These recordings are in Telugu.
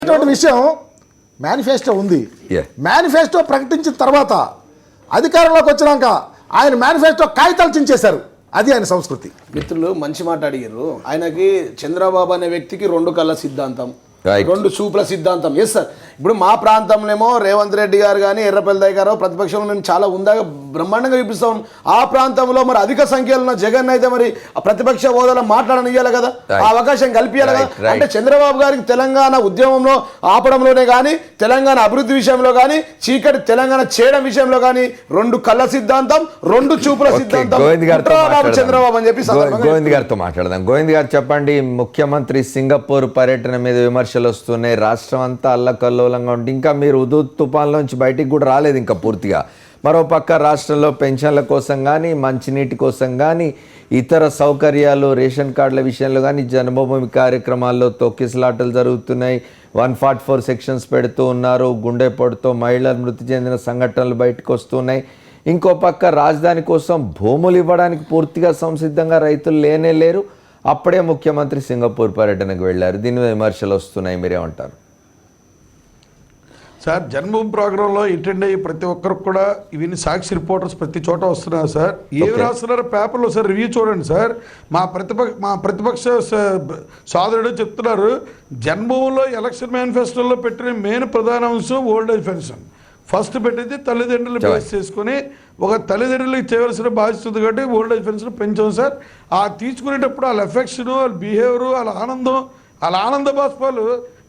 విషయం మేనిఫెస్టో ఉంది. మేనిఫెస్టో ప్రకటించిన తర్వాత అధికారంలోకి వచ్చినాక ఆయన మేనిఫెస్టో కాగితాలు చించేశారు. అది ఆయన సంస్కృతి. మిత్రులు మంచి మాట అడిగారు. ఆయనకి చంద్రబాబు అనే వ్యక్తికి రెండు కళ్ళ సిద్ధాంతం, రెండు చూపుల సిద్ధాంతం. Yes sir. ఇప్పుడు మా ప్రాంతంలోనేమో రేవంత్ రెడ్డి గారు కానీ ఎర్రపల్లి గారు ప్రతిపక్షంలో నేను చాలా ఉందాగా బ్రహ్మాండంగా చూపిస్తాం. ఆ ప్రాంతంలో మరి అధిక సంఖ్యలో ఉన్న జగన్ అయితే మరి ప్రతిపక్ష హోదాలో మాట్లాడనియాలి కదా, ఆ అవకాశం కల్పించాలి కదా. అంటే చంద్రబాబు గారికి తెలంగాణ ఉద్యమంలో ఆపడంలోనే కానీ, తెలంగాణ అభివృద్ధి విషయంలో కానీ, చీకటి తెలంగాణ చేయడం విషయంలో కానీ రెండు కళ్ళ సిద్ధాంతం, రెండు చూపుల సిద్ధాంతం చంద్రబాబు అని చెప్పి గోవింద్ గారితో మాట్లాడదాం. గోవింద్ గారు చెప్పండి, ముఖ్యమంత్రి సింగపూర్ పర్యటన మీద విమర్శలు వస్తున్నాయి. రాష్ట్రం అంతా అల్లకల్లోలంగా ఉంటే ఇంకా మీరు ఉదూత్ తుఫాన్లోంచి బయటికి కూడా రాలేదు ఇంకా పూర్తిగా. మరోపక్క రాష్ట్రంలో పెన్షన్ల కోసం కానీ, మంచినీటి కోసం కానీ, ఇతర సౌకర్యాలు రేషన్ కార్డుల విషయంలో కానీ జన్మభూమి కార్యక్రమాల్లో తొక్కిసలాటలు జరుగుతున్నాయి. 144 సెక్షన్స్ పెడుతూ ఉన్నారు. గుండెపోటుతో మహిళలు మృతి చెందిన సంఘటనలు బయటకు వస్తున్నాయి. ఇంకో పక్క రాజధాని కోసం భూములు ఇవ్వడానికి పూర్తిగా సంసిద్ధంగా రైతులు లేనే లేరు. అప్పుడే ముఖ్యమంత్రి సింగపూర్ పర్యటనకు వెళ్ళారు. దీని మీద విమర్శలు వస్తున్నాయి, మీరేమంటారు? సార్, జన్మభూమి ప్రోగ్రాంలో అటెండ్ అయ్యి ప్రతి ఒక్కరికి కూడా ఇవన్నీ సాక్షి రిపోర్టర్స్ ప్రతి చోట వస్తున్నారు సార్. ఏమి రాస్తున్నారు పేపర్లో సార్, రివ్యూ చూడండి సార్. మా ప్రతిపక్ష సోదరుడు చెప్తున్నారు, జన్మభూమిలో ఎలక్షన్ మేనిఫెస్టోలో పెట్టిన మెయిన్ ప్రధాన అంశం ఓల్డ్ ఏజ్ పెన్షన్. ఫస్ట్ పెట్టింది తల్లిదండ్రులు బేస్ చేసుకుని ఒక తల్లిదండ్రులకి చేయవలసిన బాధ్యత ఉంది కాబట్టి ఓల్డ్ ఏజ్ పెన్షన్ పెంచాం సార్. ఆ తీసుకునేటప్పుడు వాళ్ళ ఎఫెక్షన్, వాళ్ళ బిహేవియర్, వాళ్ళ ఆనందం, వాళ్ళ ఆనంద బాష్పాలు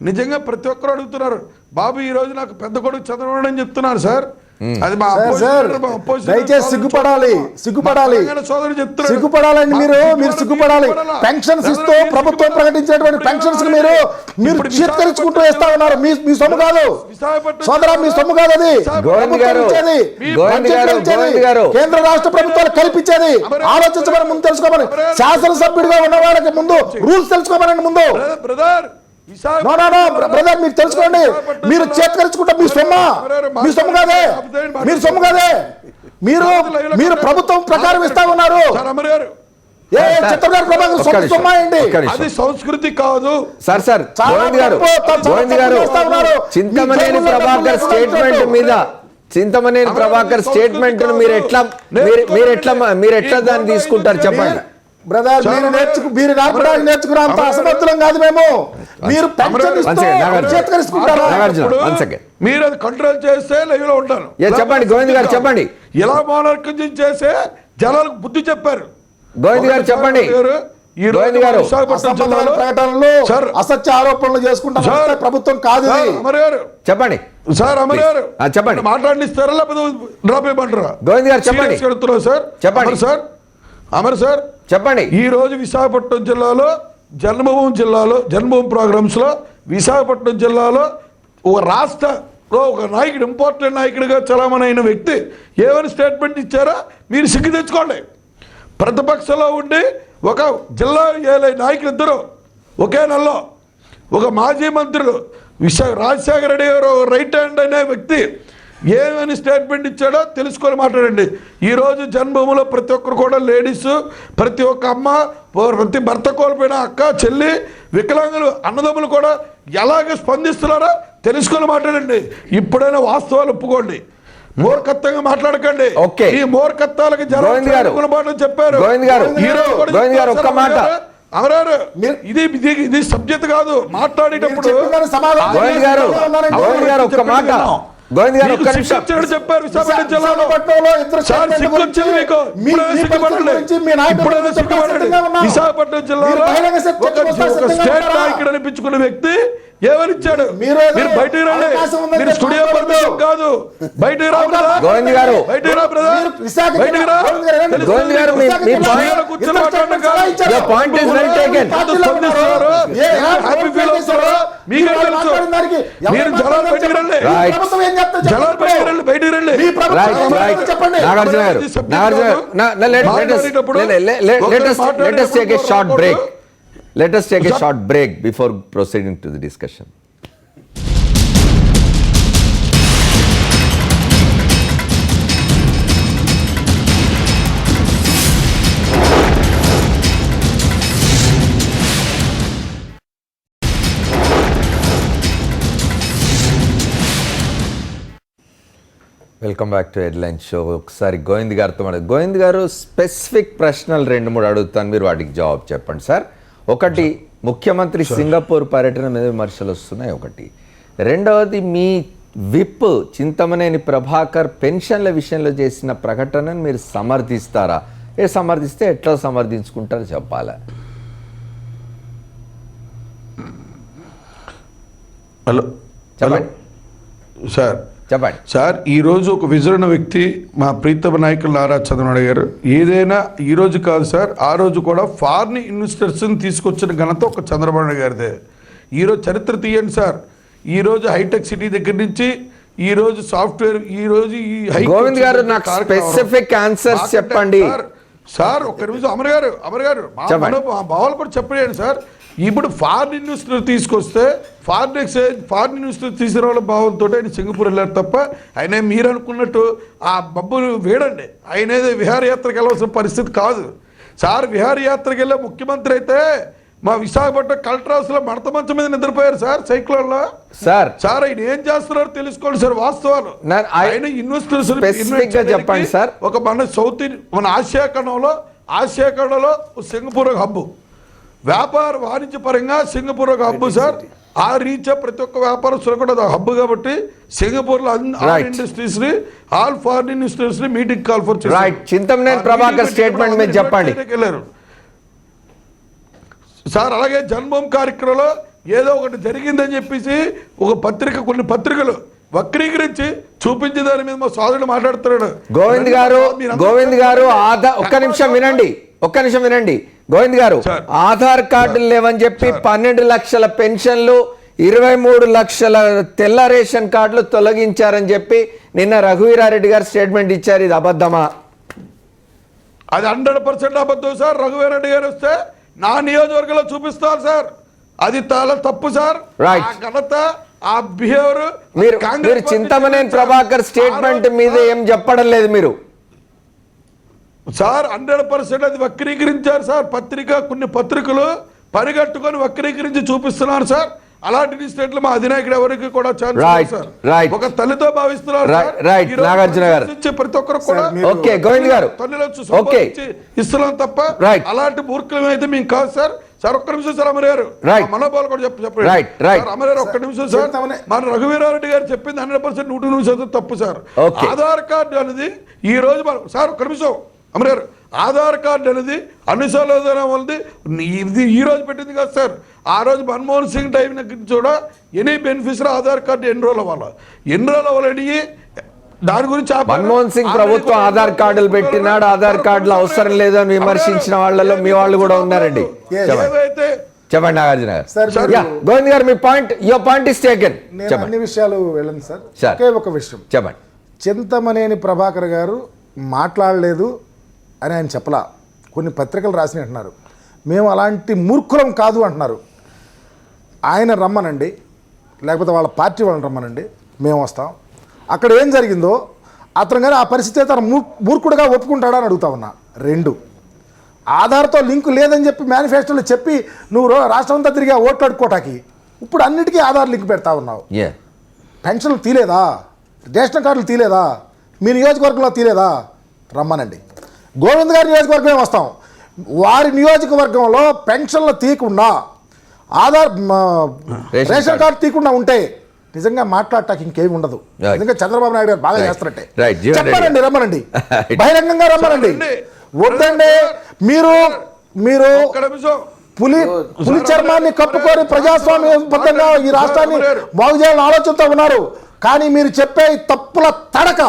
నిజంగా ప్రతి ఒక్కరు అడుగుతున్నారు. బాబు ఈ రోజు నాకు పెద్ద కొడుకు చదవడం అని చెప్తున్నారు సార్. అది మా దయచేసి సిగ్గుపడాలి సిగ్గుపడాలండి. మీరు సిగ్గుపడాలి. పెన్షన్స్ ఇస్తూ ప్రభుత్వం ప్రకటించినటువంటి పెన్షన్స్ మీరు చేత్కరించుకుంటూ వేస్తా ఉన్నారు. మీ సొమ్ము కాదు సోదరా, మీ సొమ్ము కాదు. అది కేంద్ర రాష్ట్ర ప్రభుత్వాలు కల్పించేది. ఆలోచించమని ముందు తెలుసుకోమని, శాసనసభ్యుడిగా ఉన్న వాళ్ళకి ముందు రూల్స్ తెలుసుకోమనండి. ముందు బ్రదర్ మీరు తెలుసుకోండి. మీరు చేత్కరించుకుంటే మీ సొమ్ము కాదే. మీరు ప్రభుత్వం ప్రకారం ఇస్తా ఉన్నారు. అది సంస్కృతి కాదు సార్. చింతమనేని ప్రభాకర్ స్టేట్మెంట్ మీరు ఎట్లా దాన్ని తీసుకుంటారు చెప్పండి. బ్రదర్, మీరు నేర్చుకున్న అంత అసమర్థులం కాదు మేము. మీరు మీరు అది కంట్రోల్ చేస్తే లైవ్ లో ఉంటారు. చెప్పండి గోవింద్ గారు, చెప్పండి. ఎలా మోనర్కం చేస్తే జనాలకు బుద్ధి చెప్పారు. గోవింద్ గారు చెప్పండి. అసత్య ఆరోపణలు చేసుకుంటారు ప్రభుత్వం కాదు. చెప్పండి సార్, అమర్ గారు చెప్పండి. మాట్లాడిస్తారా లేకపోతే డ్రాప్ చేయమంటారా? గోవింద్ గారు చెప్పండి. సార్ చెప్పండి సార్. అమర్ సార్ చెప్పండి. ఈ రోజు విశాఖపట్నం జిల్లాలో జన్మభూమి ప్రోగ్రామ్స్ లో విశాఖపట్నం జిల్లాలో ఒక రాష్ట్రంలో ఒక నాయకుడు, ఇంపార్టెంట్ నాయకుడిగా చలామణైన వ్యక్తి ఏమైనా స్టేట్మెంట్ ఇచ్చారా? మీరు సిగ్గు తెచ్చుకోండి. ప్రతిపక్షంలో ఉండి ఒక జిల్లా నాయకులు ఇద్దరు ఒకే నెలలో, ఒక మాజీ మంత్రులు రాజశేఖర రెడ్డి గారు రైట్ హ్యాండ్ అనే వ్యక్తి ఏమని స్టేట్మెంట్ ఇచ్చాడో తెలుసుకొని మాట్లాడండి. ఈరోజు జన్మభూమిలో ప్రతి ఒక్కరు కూడా లేడీస్, ప్రతి ఒక్క అమ్మ, ప్రతి భర్త కోల్పోయిన అక్క, చెల్లి, వికలాంగులు, అన్నదమ్ములు కూడా ఎలాగ స్పందిస్తున్నారో తెలుసుకొని మాట్లాడండి. ఇప్పుడైనా వాస్తవాలు ఒప్పుకోండి. మూర్ఖత్వంగా మాట్లాడకండి. ఈ మూర్ఖత్వాలకి జనం చెప్పారు. అమరారు ఇది సబ్జెక్ట్ కాదు. మాట్లాడేటప్పుడు చెప్పారు విశాఖపట్నం జిల్లాలో విశాఖపట్నం జిల్లాలో ఒక స్టేట్ నాయకుడు అనిపించుకున్న వ్యక్తి ఏమనిచ్చాడు? మీరు బయటకు రండి. మీరు స్టూడియో పర్మిషన్ కాదు, బయటకు రా. గోవింద్ గారు కూర్చొని మాట్లాడడం కాదు. మీకే తెలుసు. మీరు జలాలు బయటకు రండి. బయటకు రండి. Let us take a short break before proceeding to the discussion. Welcome back to headline show. ఒకసారి గోవింద్ గారితో గోవింద్ గారు స్పెసిఫిక్ ప్రశ్నలు 2-3 అడుగుతాను, మీరు వాటికి జవాబు చెప్పండి సార్. ఒకటి, ముఖ్యమంత్రి సింగపూర్ పర్యటన మీద విమర్శలు వస్తున్నాయి ఒకటి. రెండవది, మీ విప్ చింతమనేని ప్రభాకర్ పెన్షన్ల విషయంలో చేసిన ప్రకటనను మీరు సమర్థిస్తారా? సమర్థిస్తే ఎట్లా సమర్థించుకుంటారో చెప్పాలా? హలో చెప్పండి సార్. చెప్పండి సార్, ఈరోజు ఒక విజరణ వ్యక్తి మా ప్రీతమ నాయకులు నారా చంద్రబాబు గారు ఏదైనా ఈరోజు కాదు సార్, ఆ రోజు కూడా ఫారిన్ ఇన్వెస్టర్స్ని తీసుకొచ్చిన ఘనత ఒక చంద్రబాబు నాయుడు గారిదే. ఈరోజు చరిత్ర తీయండి సార్. ఈరోజు హైటెక్ సిటీ దగ్గర నుంచి ఈరోజు సాఫ్ట్వేర్, ఈరోజు ఈ గోవింద్ గారు నాకు స్పెసిఫిక్ ఆన్సర్స్ చెప్పండి సార్. ఒక్క నిమిషం అమర్ గారు మా భావాలు కూడా చెప్పండి సార్. ఇప్పుడు ఫారిన్ ఇన్వెస్టర్ తీసుకొస్తే ఫారిన్ ఇన్వెస్టర్ తీసుకురావాల భావంతో ఆయన సింగపూర్ వెళ్ళారు తప్ప ఆయన మీరు అనుకున్నట్టు ఆ బబ్బులు వేడండి. ఆయన ఏదో విహారయాత్రకు వెళ్ళవలసిన పరిస్థితి కాదు సార్. విహారయాత్రకు వెళ్ళే ముఖ్యమంత్రి అయితే మా విశాఖపట్నం కలెక్టర్ హౌస్ లో మడత మంచం మీద నిద్రపోయారు సార్, సైక్లోన్ లో. సార్ ఆయన ఏం చేస్తున్నారో తెలుసుకోండి సార్ వాస్తవాలు. ఆయన ఇన్వెస్టర్స్ చెప్పండి సార్. ఒక మన ఆసియా ఖండంలో సింగపూర్ ఒక హబ్బు, వ్యాపార వాణిజ్య పరంగా సింగపూర్ ఒక హబ్బు సార్. ఆ రీచ్ ప్రతి ఒక్క వ్యాపారస్తులు కూడా హబ్బు కాబట్టి సింగపూర్ లో ఆల్ ఇండస్ట్రీస్ ని, ఆల్ ఫారిన్ ఇన్వెస్టర్స్ ని meeting call for Chintamaneni Prabhakar statement మీద చెప్పండి సార్. అలాగే జన్మభూమి కార్యక్రమంలో ఏదో ఒకటి జరిగిందని చెప్పేసి కొన్ని పత్రికలు వక్రీకరించి చూపించే దాని మీద మా సోదరుడు మాట్లాడుతున్నాడు. గోవింద్ గారు ఒక్క నిమిషం వినండి. గోవింద్ గారు, ఆధార్ కార్డులు లేవని చెప్పి 12 లక్షల పెన్షన్లు, 23 లక్షల తెల్ల రేషన్ కార్డులు తొలగించారని చెప్పి నిన్న రఘువీరారెడ్డి గారు స్టేట్మెంట్ ఇచ్చారు. ఇది అబద్ధమా? అది 100% అబద్ధం సార్. రఘువీరారెడ్డి గారు వస్తే నా నియోజకవర్గంలో చూపిస్తారు సార్. అది చాలా తప్పు సార్. ఘనత, ఆ బిహేవియర్. మీరు చింతమనేని ప్రభాకర్ స్టేట్మెంట్ మీద ఏం చెప్పడం లేదు మీరు సార్. 100% అది వక్రీకరించారు సార్. కొన్ని పత్రికలు పరిగెట్టుకొని వక్రీకరించి చూపిస్తున్నారు సార్. అలాంటి స్టేట్లు మా అధినాయకుడు ఎవరికి కూడా ఛాన్స్ ఒక తల్లితో భావిస్తున్నారు నాగార్జున గారు. ప్రతి ఒక్కరు కూడా తల్లిలో ఇస్తున్నాం తప్ప అలాంటి మూర్ఖులం అయితే మేము కాదు సార్. సార్ ఒక్క నిమిషం సార్, అమర్ గారు మనోభావాలు కూడా చెప్పండి. అమర్ గారు ఒక్క నిమిషం సార్. మన రఘువీరారెడ్డి గారు చెప్పింది 100% 100% తప్పు సార్. ఆధార్ కార్డు అనేది ఈ రోజు సార్ ఒక్క నిమిషం అమర్ గారు, ఆధార్ కార్డు అనేది అనుసంధానం వల్లది ఇది ఈ రోజు పెట్టింది కాదు సార్. ఆ రోజు మన్మోహన్ సింగ్ టైం కూడా any beneficiary Aadhaar card enrol అవ్వాలని దాని గురించి మన్మోహన్ సింగ్ ప్రభుత్వం ఆధార్ కార్డులు పెట్టినాడు. ఆధార్ కార్డులు అవసరం లేదని విమర్శించిన వాళ్ళలో మీ వాళ్ళు కూడా ఉన్నారండి. చెప్పండి నాగార్జున గారు. గోవింద్ గారు, మీ పాయింట్ ఇస్ టేకెన్. అన్ని విషయాలు వెళ్ళండి సార్. ఒకే ఒక విషయం చెప్పండి. చింతమనేని ప్రభాకర్ గారు మాట్లాడలేదు అని ఆయన చెప్పలా. కొన్ని పత్రికలు రాసి అంటున్నారు. మేము అలాంటి మూర్ఖులం కాదు అంటున్నారు. ఆయన రమ్మనండి, లేకపోతే వాళ్ళ పార్టీ వాళ్ళని రమ్మనండి, మేము వస్తాం. అక్కడ ఏం జరిగిందో అతను కానీ ఆ పరిస్థితి తన మూర్ఖుడుగా ఒప్పుకుంటాడా అని అడుగుతా ఉన్నా. 2, ఆధార్తో లింకు లేదని చెప్పి మేనిఫెస్టోలో చెప్పి నువ్వు రాష్ట్రం అంతా తిరిగి ఓట్లు అడుక్కోటాకి ఇప్పుడు అన్నిటికీ ఆధార్ లింక్ పెడతా ఉన్నావు. పెన్షన్లు తీలేదా? రేషన్ కార్డులు తీలేదా? మీ నియోజకవర్గంలో తీలేదా? రమ్మనండి. గోవింద్ గారి నియోజకవర్గమే వస్తాం. వారి నియోజకవర్గంలో పెన్షన్లు తీయకుండా, ఆధార్ రేషన్ కార్డు తీయకుండా ఉంటే నిజంగా మాట్లాడటానికి ఇంకేమి ఉండదు. నిజంగా చంద్రబాబు నాయుడు గారు బాగా చేస్తారంటే చెప్పారండి, రమ్మనండి, బహిరంగంగా రమ్మనండి. వద్దండి మీరు పులి చర్మాన్ని కప్పుకొని ప్రజాస్వామ్యబద్ధంగా ఈ రాష్ట్రాన్ని బాగు చేయాలని ఆలోచనతో ఉన్నారు. కానీ మీరు చెప్పే తప్పుల తడక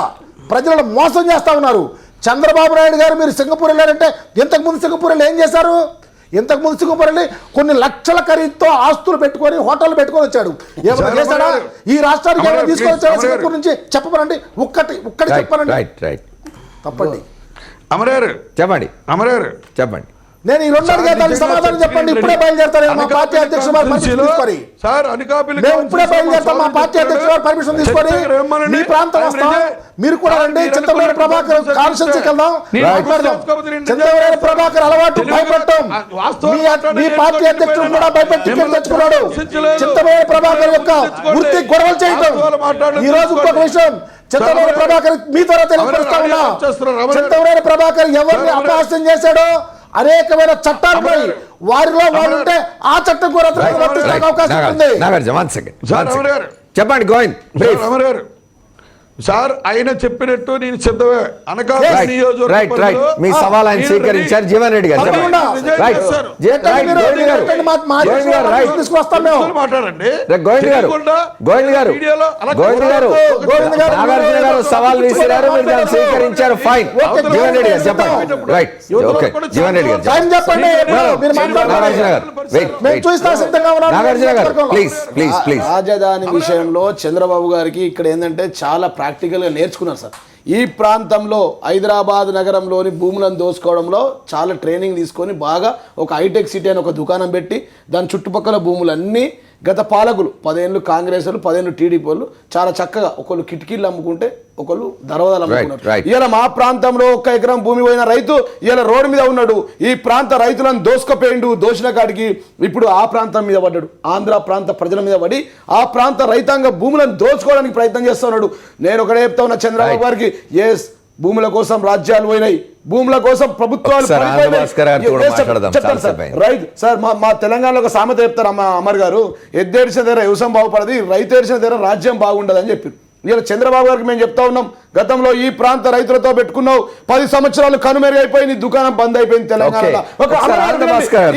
ప్రజలను మోసం చేస్తా ఉన్నారు. చంద్రబాబు నాయుడు గారు మీరు సింగపూర్ వెళ్ళారంటే ఇంతకుముందు సింగపూర్ వెళ్ళి ఏం చేశారు? ఇంతకుముందు సింగపూర్ వెళ్ళి కొన్ని లక్షల ఖరీదుతో ఆస్తులు పెట్టుకొని హోటల్ పెట్టుకొని వచ్చాడు. ఏమైనా చేశాడా? ఈ రాష్ట్రానికి ఏమైనా తీసుకొని వచ్చాడు సింగపూర్ నుంచి? చెప్పమనండి, ఒక్కటి చెప్పనండి. తప్పండి. చెప్పండి. నేను ఈ 2 అడిగేదానికి సమాధానం చెప్పండి. ఇప్పుడే బయలుదేరతాను. మా పార్టీ అధ్యక్షుడు పర్మిషన్ తీసుకొని ఇప్పుడే బయలుదేరతాం. మా పార్టీ అధ్యక్షుడు పర్మిషన్ తీసుకొని మీ ప్రాంతం వస్తాం. మీరు కూడా రండి. చింతమనేని ప్రభాకర్ కాన్స్టిట్యూన్సీకి వెళ్దాం, మాట్లాడదాం. చింతమనేని ప్రభాకర్ అలవాటు భయపెట్టం. మీ పార్టీ అధ్యక్షుడు కూడా భయపెట్టి టికెట్ తెచ్చుకున్నాడు. చింతమనేని ప్రభాకర్ యొక్క వృత్తి గొడవలు చేయటం. ఈ రోజు ఇంకొక విషయం, చింతమనేని ప్రభాకర్ మీ ద్వారా తెలియపరుస్తా ఉన్నా. చింతమనేని ప్రభాకర్ ఎవరిని అపహాస్యం చేశాడో అనేకమైన చట్టాలు ఉన్నాయి, వారిలో వాళ్ళు ఉంటే ఆ చట్టం కూడా వర్తించడానికి అవకాశం ఉంది. చెప్పండి గోవింద్. రామర్ గారు సార్ ఆయన చెప్పినట్టు నేను సిద్ధమే. అనకాపల్లి Right, నియోజకవర్గంలో మీ సవాల్ ఆయన స్వీకరించారు. జీవన్ రెడ్డి గారు తప్పకుండా. Right. తీసుకొస్తాం మేము. మాట్లాడండి గోవింద్ గారు వీడియోలో నాగార్జున గారు సవాల్ విసిరారు, మీరు దాన్ని స్వీకరించారు. ఫైన్. జీవన్ రెడ్డి గారు చెప్పండి. Right, okay. జీవన్ రెడ్డి గారు టైం చెప్పండి. మీరు మాట్లాడండి. నాగార్జున గారు మేము చూస్తా సిద్ధంగా ఉన్నాం. నాగార్జున గారు ప్లీజ్ ప్లీజ్ ప్లీజ్. రాజధాని విషయంలో చంద్రబాబు గారికి ఇక్కడ ఏంటంటే చాలా ప్రాక్టికల్గా నేర్చుకున్నారు సార్. ఈ ప్రాంతంలో హైదరాబాద్ నగరంలోని భూములను దోచుకోవడంలో చాలా ట్రైనింగ్ తీసుకొని బాగా ఒక హైటెక్ సిటీ అని ఒక దుకాణం పెట్టి దాని చుట్టుపక్కల భూములన్నీ గత పాలకులు 10 ఏళ్ళు కాంగ్రెస్ వాళ్ళు 10 ఏళ్ళు టీడీపీ వాళ్ళు చాలా చక్కగా ఒకళ్ళు కిటికీలు అమ్ముకుంటే ఒకళ్ళు దర్వాజాలు అమ్ముకున్నారు. ఇలా మా ప్రాంతంలో 1 ఎకరం భూమి పోయిన రైతు ఇలా రోడ్డు మీద ఉన్నాడు. ఈ ప్రాంత రైతులను దోసుకపోయిండు. దోషిన కాడికి ఇప్పుడు ఆ ప్రాంతం మీద పడ్డాడు. ఆంధ్ర ప్రాంత ప్రజల మీద పడి ఆ ప్రాంత రైతాంగ భూములను దోచుకోవడానికి ప్రయత్నం చేస్తున్నాడు. నేను ఒకటే చెప్తా ఉన్నా చంద్రబాబు గారికి, ఎస్ భూముల కోసం రాజ్యాలు పోయినాయి, భూముల కోసం ప్రభుత్వాలు రైట్ సార్. మా తెలంగాణలో ఒక సామెత చెప్తారు అమర్ గారు, ఎద్దేడిసిన దగ్గర వ్యవసాయం బాగుపడది, రైతు ఏడిచిన దగ్గర రాజ్యం బాగుండదు అని చెప్పి. ఇలా చంద్రబాబు గారికి మేము చెప్తా ఉన్నాం, గతంలో ఈ ప్రాంత రైతులతో పెట్టుకున్నావు 10 సంవత్సరాలు కనుమరుగైపోయి నీ దుకాణం బంద్ అయిపోయింది తెలంగాణలో.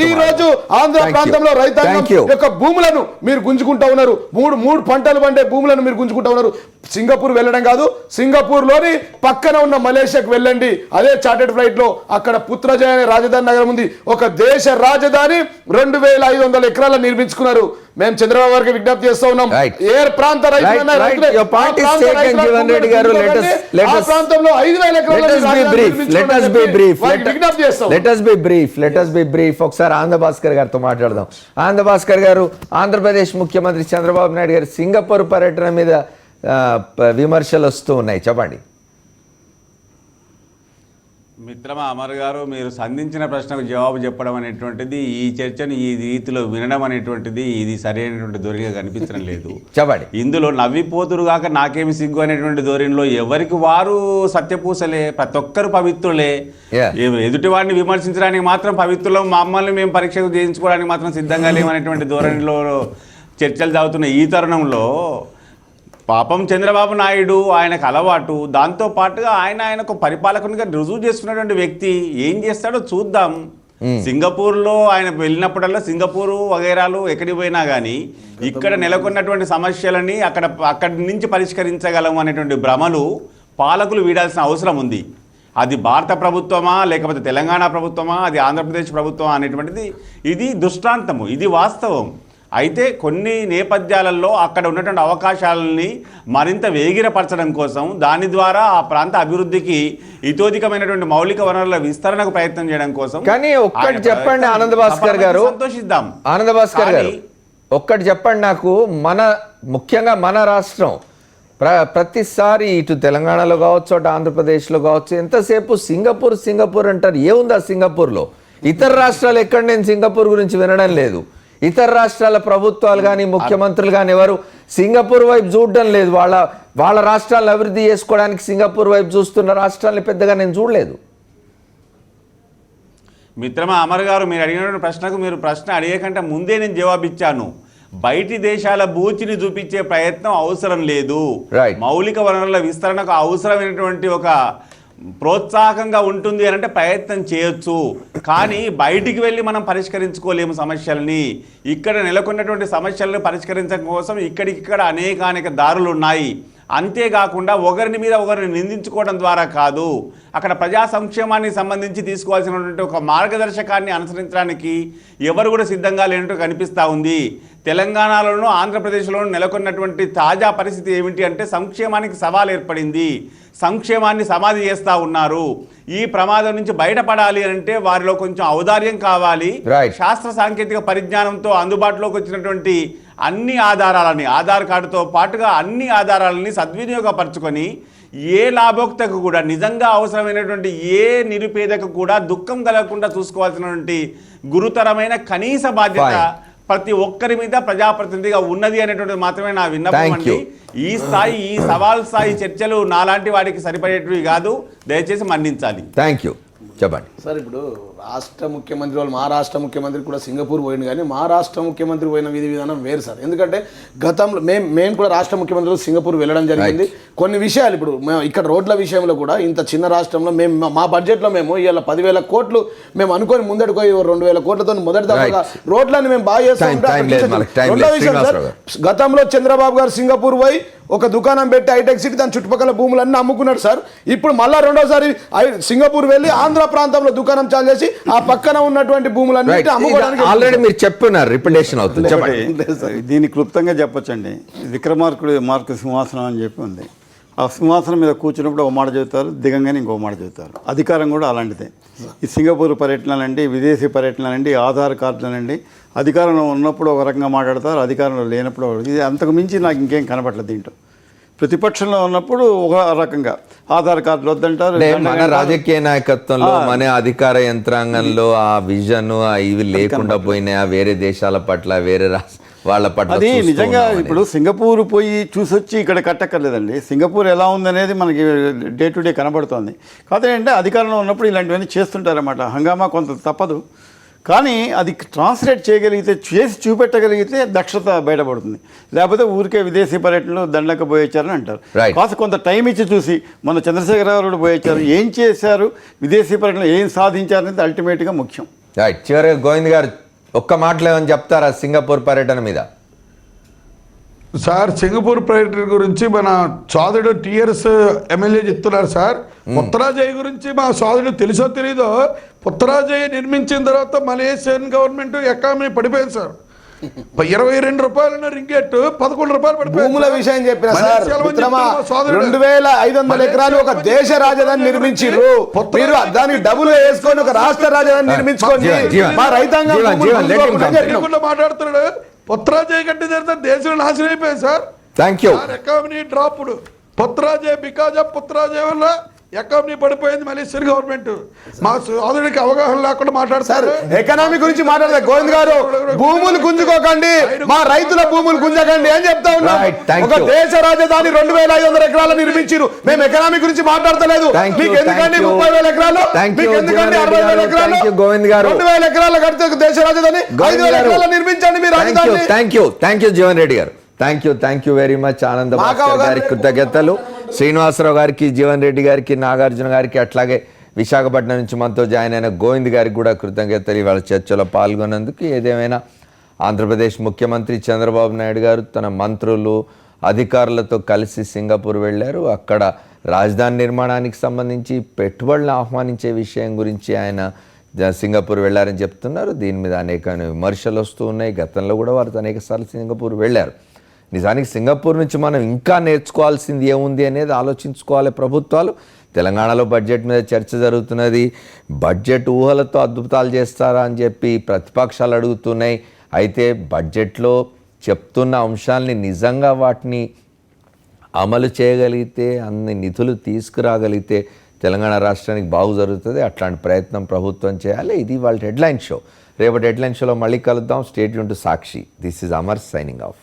ఈ రోజు ఆంధ్ర ప్రాంతంలో రైతాంగం యొక్క భూములను మీరు గుంజుకుంటా ఉన్నారు. మూడు పంటలు పండే భూములను మీరు గుంజుకుంటా ఉన్నారు. సింగపూర్ వెళ్ళడం కాదు, సింగపూర్ లోని పక్కన ఉన్న మలేషియాకు వెళ్ళండి. అదే చార్టెడ్ ఫ్లైట్ లో అక్కడ పుత్రజయ అనే రాజధాని నగరం ఉంది. ఒక దేశ రాజధాని 2500 ఎకరాలు నిర్మించుకున్నారు. మేము చంద్రబాబు గారికి విజ్ఞప్తి చేస్తా ఉన్నాం, ఏ ప్రాంత రైతులైనా ప్రాంతంలో 5000 ఎకరాలు. ఒకసారి ఆనంద భాస్కర్ గారితో మాట్లాడదాం. ఆనంద భాస్కర్ గారు, ఆంధ్రప్రదేశ్ ముఖ్యమంత్రి చంద్రబాబు నాయుడు గారు సింగపూర్ పర్యటన మీద విమర్శలు వస్తూ ఉన్నాయి, చెప్పండి. మిత్రమా అమర్ గారు, మీరు సంధించిన ప్రశ్నకు జవాబు చెప్పడం అనేటువంటిది, ఈ చర్చను ఈ రీతిలో వినడం అనేటువంటిది ఇది సరైనటువంటి ధోరణిగా కనిపించడం లేదు. చెప్పండి. ఇందులో నవ్విపోతురు కాక నాకేమి సిగ్గు అనేటువంటి ధోరణిలో ఎవరికి వారు సత్యపూసలే, ప్రతి ఒక్కరు పవిత్రులే. ఎదుటి వాడిని విమర్శించడానికి మాత్రం పవిత్రులు, మమ్మల్ని మేము పరీక్ష చేయించుకోవడానికి మాత్రం సిద్ధంగా లేవనేటువంటి ధోరణిలో చర్చలు సాగుతున్న ఈ తరుణంలో పాపం చంద్రబాబు నాయుడు ఆయనకు అలవాటు, దాంతోపాటుగా ఆయనకు పరిపాలకునిగా రుజువు చేసుకున్నటువంటి వ్యక్తి ఏం చేస్తాడో చూద్దాం. సింగపూర్లో ఆయన వెళ్ళినప్పుడల్లా సింగపూరు వగైరాలు ఎక్కడికి పోయినా కానీ ఇక్కడ నెలకొన్నటువంటి సమస్యలని అక్కడి నుంచి పరిష్కరించగలము అనేటువంటి భ్రమలు పాలకులు వీడాల్సిన అవసరం ఉంది. అది భారత ప్రభుత్వమా లేకపోతే తెలంగాణ ప్రభుత్వమా, అది ఆంధ్రప్రదేశ్ ప్రభుత్వమా అనేటువంటిది ఇది దృష్టాంతము, ఇది వాస్తవం. అయితే కొన్ని నేపథ్యాలలో అక్కడ ఉన్నటువంటి అవకాశాలని మరింత వేగిరపరచడం కోసం, దాని ద్వారా ఆ ప్రాంత అభివృద్ధికి ఇతోధికమైనటువంటి మౌలిక వనరుల విస్తరణకు ప్రయత్నం చేయడం కోసం. కానీ ఒక్కటి చెప్పండి ఆనంద్ భాస్కర్ గారు, సంతోషిద్దాం. ఆనంద్ భాస్కర్ గారు ఒక్కటి చెప్పండి నాకు, ముఖ్యంగా మన రాష్ట్రం ప్రతిసారి ఇటు తెలంగాణలో కావచ్చు, అటు ఆంధ్రప్రదేశ్లో కావచ్చు, ఎంతసేపు సింగపూర్ అంటారు. ఏముందా సింగపూర్లో? ఇతర రాష్ట్రాలు ఎక్కడ నేను సింగపూర్ గురించి వినడం లేదు. ఇతర రాష్ట్రాల ప్రభుత్వాలు కానీ ముఖ్యమంత్రులు కానీ ఎవరు సింగపూర్ వైపు చూడడం లేదు. వాళ్ళ రాష్ట్రాలను అభివృద్ధి చేసుకోవడానికి సింగపూర్ వైపు చూస్తున్న రాష్ట్రాలని పెద్దగా నేను చూడలేదు. మిత్రమా అమర్ గారు, మీరు అడిగినటువంటి ప్రశ్నకు మీరు ప్రశ్న అడిగేకంటే ముందే నేను జవాబిచ్చాను. బయటి దేశాల బూచిని చూపించే ప్రయత్నం అవసరం లేదు. మౌలిక వనరుల విస్తరణకు అవసరమైనటువంటి ఒక ప్రోత్సాహకంగా ఉంటుంది అని అంటే ప్రయత్నం చేయొచ్చు. కానీ బయటికి వెళ్ళి మనం పరిష్కరించుకోలేము సమస్యల్ని. ఇక్కడ నెలకొన్నటువంటి సమస్యలను పరిష్కరించడం కోసం ఇక్కడిక్కడ అనేక దారులు ఉన్నాయి. అంతేకాకుండా ఒకరిని మీద ఒకరిని నిందించుకోవడం ద్వారా కాదు, అక్కడ ప్రజా సంక్షేమానికి సంబంధించి తీసుకోవాల్సినటువంటి ఒక మార్గదర్శకాన్ని అనుసరించడానికి ఎవరు కూడా సిద్ధంగా లేనట్టు కనిపిస్తూ ఉంది. తెలంగాణలోనూ ఆంధ్రప్రదేశ్లోనూ నెలకొన్నటువంటి తాజా పరిస్థితి ఏమిటి అంటే సంక్షేమానికి సవాల్ ఏర్పడింది. సంక్షేమాన్ని సమాధి చేస్తూ ఉన్నారు. ఈ ప్రమాదం నుంచి బయటపడాలి అంటే వారిలో కొంచెం ఔదార్యం కావాలి. శాస్త్ర సాంకేతిక పరిజ్ఞానంతో అందుబాటులోకి వచ్చినటువంటి అన్ని ఆధారాలని, ఆధార్ కార్డుతో పాటుగా అన్ని ఆధారాలని సద్వినియోగపరచుకొని ఏ లాభోక్తకు కూడా, నిజంగా అవసరమైనటువంటి ఏ నిరుపేదకు కూడా దుఃఖం కలగకుండా చూసుకోవాల్సినటువంటి గురుతరమైన కనీస బాధ్యత ప్రతి ఒక్కరి మీద ప్రజాప్రతినిధిగా ఉన్నది అనేటువంటిది మాత్రమే నా విన్నపం Thank అండి. you. ఈ స్థాయి ఈ సవాల్ స్థాయి చర్చలు నాలాంటి వాడికి సరిపడేటివి కాదు, దయచేసి మన్నించాలి. థ్యాంక్ యూ, చెప్పండి. సార్ ఇప్పుడు రాష్ట్ర ముఖ్యమంత్రి వాళ్ళు మా రాష్ట్ర ముఖ్యమంత్రి కూడా సింగపూర్ పోయింది, కానీ మా రాష్ట్ర ముఖ్యమంత్రి పోయిన విధి విధానం వేరు సార్. ఎందుకంటే గతంలో మేము కూడా రాష్ట్ర ముఖ్యమంత్రులు సింగపూర్ వెళ్ళడం జరిగింది. కొన్ని విషయాలు ఇప్పుడు మేము ఇక్కడ రోడ్ల విషయంలో కూడా ఇంత చిన్న రాష్ట్రంలో మేము మా బడ్జెట్లో మేము ఇవాళ 10,000 కోట్లు మేము అనుకొని ముందడుకో 2,000 కోట్లతో మొదటి దఫాగా రోడ్లను మేము బాగా చేస్తాం. రెండో విషయం సార్, గతంలో చంద్రబాబు గారు సింగపూర్ పోయి ఒక దుకాణం పెట్టి హైటెక్ సిటీ దాని చుట్టుపక్కల భూములన్నీ అమ్ముకున్నాడు సార్. ఇప్పుడు మళ్ళా రెండోసారి సింగపూర్ వెళ్ళి ఆంధ్ర ప్రాంతంలో దుకాణం చాలు చేసి ఆ పక్కన ఉన్నటువంటి భూములన్నీ అమ్ముకోవడానికి ఆల్రెడీ మీరు చెప్పున్నారు, రిపిటేషన్ అవుతుంది. చెప్పండి. దీన్ని క్లుప్తంగా చెప్పొచ్చండి. మార్కు సింహాసనం అని చెప్పి ఉంది. ఆ సింహాసనం మీద కూర్చున్నప్పుడు ఒక మాట చెబుతారు, దిగంగానే ఇంకో మాట చెబుతారు. అధికారం కూడా అలాంటిదే. ఈ సింగపూర్ పర్యటనలండి, విదేశీ పర్యటనలండి, ఆధార్ కార్డులనండి, అధికారంలో ఉన్నప్పుడు ఒక రకంగా మాట్లాడతారు, అధికారంలో లేనప్పుడు ఇది అంతకు మించి నాకు ఇంకేం కనపట్లేదు దీంట్లో. ప్రతిపక్షంలో ఉన్నప్పుడు ఒక రకంగా ఆధార్ కార్డులు వద్దంటారు. మన రాజకీయ నాయకత్వంలో మన అధికార యంత్రాంగంలో ఆ విజన్ ఇవి లేకుండా పోయినాయా వేరే దేశాల పట్ల, వేరే వాళ్ళ పట్ల? అది నిజంగా ఇప్పుడు సింగపూర్ పోయి చూసొచ్చి ఇక్కడ కట్టక్కర్లేదండి. సింగపూర్ ఎలా ఉందనేది మనకి డే టు డే కనబడుతోంది. కాకపోతే ఏంటంటే అధికారంలో ఉన్నప్పుడు ఇలాంటివన్నీ చేస్తుంటారన్నమాట. హంగామా కొంత తప్పదు, కానీ అది ట్రాన్స్లేట్ చేయగలిగితే, చేసి చూపెట్టగలిగితే దక్షత బయటపడుతుంది. లేకపోతే ఊరికే విదేశీ పర్యటనలు దండక పోయొచ్చారని అంటారు. కాస్త కొంత టైం ఇచ్చి చూసి, మన చంద్రశేఖరరావు పోయొచ్చారు, ఏం చేశారు, విదేశీ పర్యటనలు ఏం సాధించారనేది అల్టిమేట్గా ముఖ్యం. రైట్. చివరిగా గోవింద్ గారు ఒక్క మాటలో ఏమని చెప్తారా సింగపూర్ పర్యటన మీద? సార్, సింగపూర్ పర్యటన గురించి మన సోదరుడు టీఆర్ఎస్ ఎమ్మెల్యే చెప్తున్నారు సార్. పుత్రాజయ్ గురించి మా సోదరుడు తెలుసో తెలీదో, పుత్రాజయ్ నిర్మించిన తర్వాత మలేషియన్ గవర్నమెంట్ ఎకానమీ పడిపోయింది సార్. 22 రూపాయలు రింగెట్ 11 రూపాయలు పడిపోయింది. భూముల విషయం చెప్పిన సార్, 2,500 ఎకరాలు ఒక దేశ రాజధాని నిర్మించిర్రు. మీరు దానికి డబ్బులు వేసుకొని ఒక రాష్ట్ర రాజధాని నిర్మించుకోండి. మా రైతాంగం మాట్లాడుతున్నాడు. పుత్రాజయ్ కంటే దేశం నాశనం అయిపోయింది sir. Thank you. Economy dropped. Putrajaya, because of Putrajaya వల్ల ఎకానమీ పడిపోయింది మలేషియన్ గవర్నమెంట్. మా సోదరుడికి అవగాహన లేకుండా మాట్లాడతారు. ఎకనామీ గురించి మాట్లాడతారు. గోవింద్ గారు, భూములు గుంజుకోకండి, మా రైతుల భూములు గుంజకండి అని చెప్తా ఉన్నాం. ఒక దేశ రాజధాని 2,500 ఎకరాలు నిర్మించారు. మేము ఎకనామీ గురించి మాట్లాడతలేదు. మీకు ఎందుకండి 30,000 ఎకరాలు, మీకు ఎందుకండి 60,000 ఎకరాలు? 2,000 ఎకరాలు కడితే దేశ రాజధాని 5,000 ఎకరాలు నిర్మించండి మీ రాజధాని. థ్యాంక్ యూ జీవన్ రెడ్డి గారు. Thank you very much. ఆనంద భాస్కర్ గారికి కృతజ్ఞతలు, శ్రీనివాసరావు గారికి, జీవన్ రెడ్డి గారికి, నాగార్జున గారికి, అట్లాగే విశాఖపట్నం నుంచి మనతో జాయిన్ అయిన గోవింద్ గారికి కూడా కృతజ్ఞతలు ఇవాళ చర్చలో పాల్గొన్నందుకు. ఏదేమైనా ఆంధ్రప్రదేశ్ ముఖ్యమంత్రి చంద్రబాబు నాయుడు గారు తన మంత్రులు, అధికారులతో కలిసి సింగపూర్ వెళ్ళారు. అక్కడ రాజధాని నిర్మాణానికి సంబంధించి పెట్టుబడులను ఆహ్వానించే విషయం గురించి ఆయన సింగపూర్ వెళ్ళారని చెప్తున్నారు. దీని మీద అనేక విమర్శలు వస్తూ ఉన్నాయి. గతంలో కూడా వారు అనేక సార్లు సింగపూర్ వెళ్ళారు. నిజానికి సింగపూర్ నుంచి మనం ఇంకా నేర్చుకోవాల్సింది ఏముంది అనేది ఆలోచించుకోవాలి ప్రభుత్వాలు. తెలంగాణలో బడ్జెట్ మీద చర్చ జరుగుతున్నది. బడ్జెట్ ఊహలతో అద్భుతాలు చేస్తారా అని చెప్పి ప్రతిపక్షాలు అడుగుతున్నాయి. అయితే బడ్జెట్లో చెప్తున్న అంశాలని నిజంగా వాటిని అమలు చేయగలిగితే, అన్ని నిధులు తీసుకురాగలిగితే తెలంగాణ రాష్ట్రానికి బాగు జరుగుతుంది. అట్లాంటి ప్రయత్నం ప్రభుత్వం చేయాలి. ఇది వాళ్ళ హెడ్లైన్ షో. రేపటి హెడ్లైన్ షోలో మళ్ళీ కలుద్దాం. Stay tune to Sakshi. This is Amar signing off.